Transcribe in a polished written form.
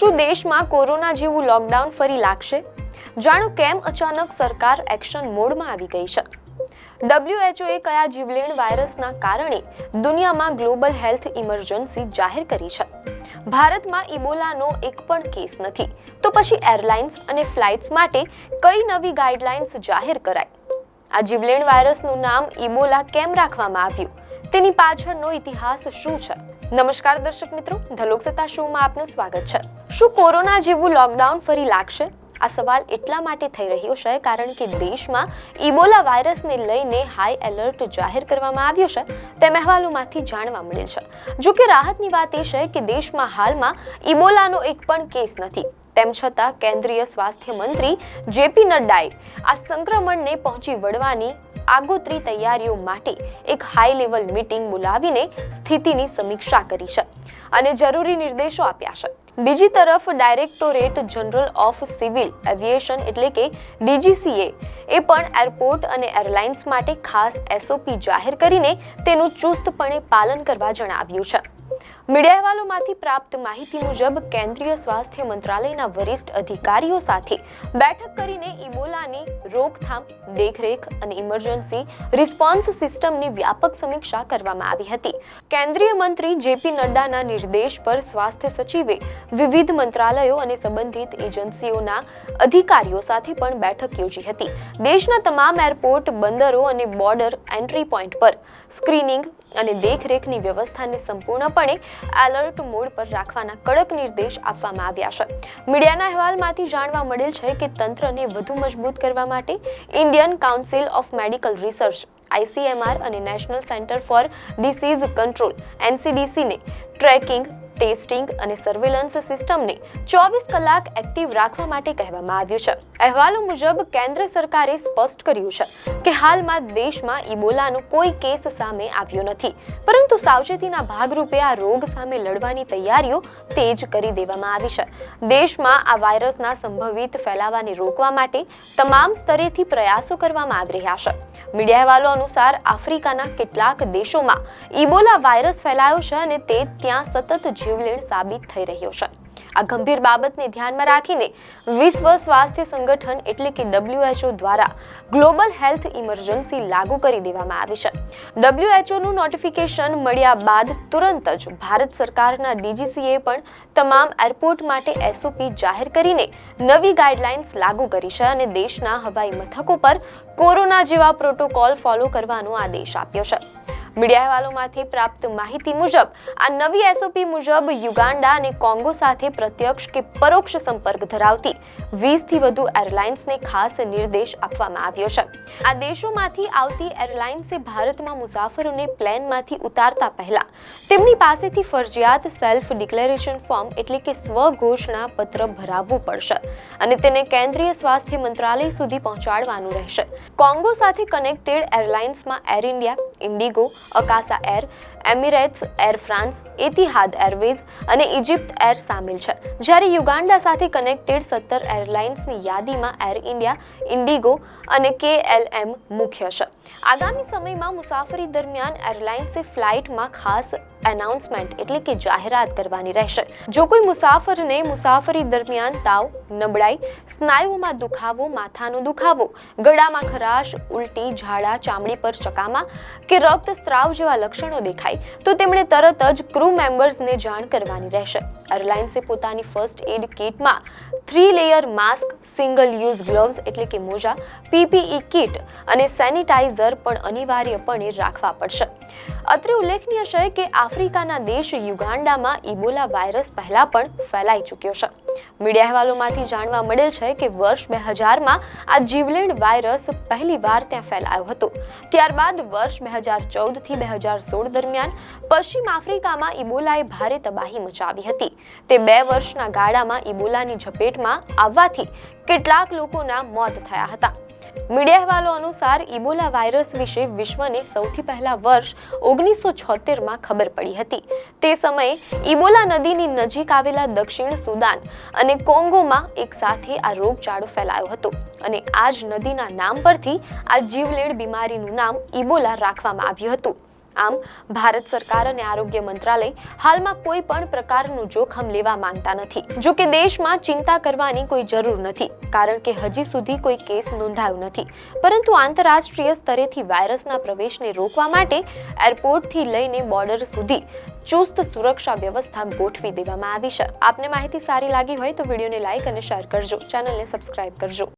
શું દેશમાં કોરોના જેવું લોકડાઉન ફરી લાગશે? જાણો કેમ અચાનક સરકાર એક્શન મોડમાં આવી ગઈ છે. WHO એ કયા જીવલેણ વાયરસના કારણે દુનિયામાં ગ્લોબલ હેલ્થ ઇમરજન્સી જાહેર કરી છે? ભારતમાં ઇબોલાનો એક પણ કેસ નથી, તો પછી એરલાઇન્સ અને ફ્લાઇટ્સ માટે કઈ નવી ગાઈડલાઇન્સ જાહેર કરાઈ? આ જીવલેણ વાયરસનું નામ ઇબોલા કેમ રાખવામાં આવ્યું? તેની પાછળનો ઇતિહાસ શું છે? નમસ્કાર દર્શક મિત્રો, ધ લોકસત્તા શોમાં આપનું સ્વાગત છે. શું કોરોના જેવું લોકડાઉન ફરી લાગશે? આ સવાલ એટલા માટે થઈ રહ્યો છે કારણ કે દેશમાં ઇબોલા વાયરસને લઈને હાઈ એલર્ટ જાહેર કરવામાં આવ્યો છે તેમ અહેવાલોમાંથી જાણવા મળેલ છે. જો કે રાહતની વાત એ છે કે દેશમાં હાલમાં ઇબોલાનો એક પણ કેસ નથી. તેમ છતાં કેન્દ્રીય સ્વાસ્થ્ય મંત્રી જેપી નડ્ડાએ આ સંક્રમણને પહોંચી વળવાની આગોતરી તૈયારીઓ માટે એક હાઈ લેવલ મીટિંગ બોલાવીને સ્થિતિની સમીક્ષા કરી છે અને જરૂરી નિર્દેશો આપ્યા છે. બીજી તરફ directorate general of civil aviation એટલે કે DGCA એ પણ એરપોર્ટ અને એરલાઇન્સ માટે ખાસ SOP જાહેર કરીને તેનું ચુસ્તપણે પાલન કરવા જણાવ્યું છે. મીડિયા અહેવાલોમાંથી પ્રાપ્ત માહિતી મુજબ કેન્દ્રીય સ્વાસ્થ્ય મંત્રાલયના વરિષ્ઠ અધિકારીઓ સાથે બેઠક કરીને ઇબોલાની રોકથામ, દેખરેખ અને ઇમરજન્સી રિસ્પોન્સ સિસ્ટમની વ્યાપક સમીક્ષા કરવામાં આવી હતી. કેન્દ્રીય મંત્રી જેપી નડ્ડાના નિર્દેશ પર સ્વાસ્થ્ય સચિવે વિવિધ મંત્રાલયો અને સંબંધિત એજન્સીઓના અધિકારીઓ સાથે પણ બેઠક યોજી હતી. દેશના તમામ એરપોર્ટ, બંદરો અને બોર્ડર એન્ટ્રી પોઈન્ટ પર સ્ક્રીનિંગ અને દેખરેખની વ્યવસ્થાને સંપૂર્ણપણે એલર્ટ મોડ પર રાખવાના કડક નિર્દેશ આપવામાં આવ્યા છે. મીડિયાના અહેવાલમાંથી જાણવા મળેલ છે કે તંત્રને વધુ મજબૂત કરવા માટે Indian council of medical research ICMR અને national centre for disease control NCDC ને ટ્રેકિંગ, ટેસ્ટિંગ અને સર્વેલન્સ સિસ્ટમને 24 કલાક એક્ટિવ રાખવા માટે કહેવામાં આવ્યું છે. અહેવાલો મુજબ કેન્દ્ર સરકારે સ્પષ્ટ કર્યું છે કે હાલમાં દેશમાં ઇબોલાનો કોઈ કેસ સામે આવ્યો નથી, પરંતુ સાવચેતીના ભાગરૂપે આ રોગ સામે લડવાની તૈયારીઓ તેજ કરી દેવામાં આવી છે. દેશમાં આ વાયરસના સંભવિત ફેલાવાને રોકવા માટે તમામ સ્તરેથી પ્રયાસો કરવામાં આવી રહ્યા છે. મીડિયા અહેવાલો અનુસાર આફ્રિકાના કેટલાક દેશોમાં ઇબોલા વાયરસ ફેલાયો છે અને તે ત્યાં સતત જીવલેણ સાબિત થઈ રહ્યો છે. આ ગંભીર બાબતને ધ્યાનમાં રાખીને વિશ્વ સ્વાસ્થ્ય સંગઠન એટલે કે WHO દ્વારા ગ્લોબલ હેલ્થ ઇમરજન્સી લાગુ કરી દેવામાં આવી છે. WHO નું નોટિફિકેશન મળ્યા બાદ તુરંત જ ભારત સરકારના DGCA પણ તમામ એરપોર્ટ માટે SOP જાહેર કરીને નવી ગાઈડલાઇન્સ લાગુ કરી છે અને દેશના હવાઈ મથકો પર કોરોના જેવા પ્રોટોકોલ ફોલો કરવાનો આદેશ આપ્યો છે. મીડિયા અહેવાલોમાંથી પ્રાપ્ત માહિતી મુજબ આ નવી SOP મુજબ યુગાન્ડા અને કોંગો સાથે પ્રત્યક્ષ કે પરોક્ષ સંપર્ક ધરાવતી 20 થી વધુ એરલાઇન્સને ખાસ નિર્દેશ આપવામાં આવ્યો છે. આ દેશોમાંથી આવતી એરલાઇન્સે ભારતમાં મુસાફરોને પ્લેનમાંથી ઉતારતા પહેલા તેમની પાસેથી ફરજિયાત સેલ્ફ ડિક્લેરેશન ફોર્મ એટલે કે સ્વઘોષણા પત્ર ભરાવવું પડશે અને તેને કેન્દ્રીય સ્વાસ્થ્ય મંત્રાલય સુધી પહોંચાડવાનું રહેશે. કોંગો સાથે કનેક્ટેડ એરલાઇન્સમાં Air India, IndiGo, Akasa Air, Emirates, Air France, Etihad Airways અને ઇજિપ્ત એર સામેલ છે. જ્યારે યુગાન્ડા સાથે કનેક્ટેડ 17 એરલાઇન્સની યાદીમાં એર ઇન્ડિયા, ઇન્ડિગો અને KLM મુખ્ય છે. આગામી સમયમાં મુસાફરી દરમિયાન એરલાઇન્સે ફ્લાઇટમાં ખાસ એનાઉન્સમેન્ટ એટલે કે જાહેરાત કરવાની રહેશે. જો કોઈ મુસાફરને મુસાફરી દરમિયાન તાવ, નબળાઈ, સ્નાયુઓમાં દુખાવો, માથાનો દુખાવો, ગળામાં ખરાશ, ઉલટી, ઝાડા, ચામડી પર ચકામા કે રક્તસ્રાવ જેવા લક્ષણો દેખાય તો તેમણે તરત જ ક્રૂ મેમ્બર્સને જાણ કરવાની રહેશે. એરલાઇન્સે પોતાની ફર્સ્ટ એડ કિટમાં 3 layer mask, single use gloves એટલે કે મોજા, PPE કિટ અને સેનિટાઇઝર પણ અનિવાર્યપણે રાખવા પડશે. અત્રે ઉલ્લેખનીય છે કે આફ્રિકાના દેશ યુગાન્ડામાં ઇબોલા વાયરસ પહેલા પણ ફેલાઈ ચૂક્યો છે. મીડિયા અહેવાલોમાંથી જાણવા મળેલ છે કે વર્ષ 2000માં આ જીવલેણ વાયરસ પહેલીવાર ત્યાં ફેલાયો હતો. ત્યારબાદ વર્ષ 2014 થી 2016 દરમિયાન પશ્ચિમ આફ્રિકામાં ઇબોલાએ ભારે તબાહી મચાવી હતી. તે 2 વર્ષના ગાળામાં ઇબોલાની ઝપેટમાં આવવાથી કેટલાક લોકોના મોત થયા હતા. મીડિયા અહેવાલો અનુસાર ઇબોલા વાયરસ વિશે વિશ્વને સૌથી પહેલા વર્ષ 1976માં ખબર પડી હતી. તે સમયે ઇબોલા નદીની નજીક આવેલા દક્ષિણ સુદાન અને કોંગોમાં એક સાથે આ રોગચાળો ફેલાયો હતો અને આ જ નદીના નામ પરથી આ જીવલેણ બીમારીનું નામ ઇબોલા રાખવામાં આવ્યું હતું. આમ ભારત સરકાર અને આરોગ્ય મંત્રાલય હાલમાં કોઈ પણ પ્રકારનું જોખમ લેવા માંગતા નથી. જો કે દેશમાં ચિંતા કરવાની કોઈ જરૂર નથી, કારણ કે હજી સુધી કોઈ કેસ નોંધાયો નથી. પરંતુ આંતરરાષ્ટ્રીય સ્તરેથી વાયરસના પ્રવેશને રોકવા માટે એરપોર્ટથી લઈને બોર્ડર સુધી ચુસ્ત સુરક્ષા વ્યવસ્થા ગોઠવી દેવામાં આવી છે. આપને માહિતી સારી લાગી હોય તો વિડીયોને લાઈક અને શેર કરજો, ચેનલને સબસ્ક્રાઇબ કરજો.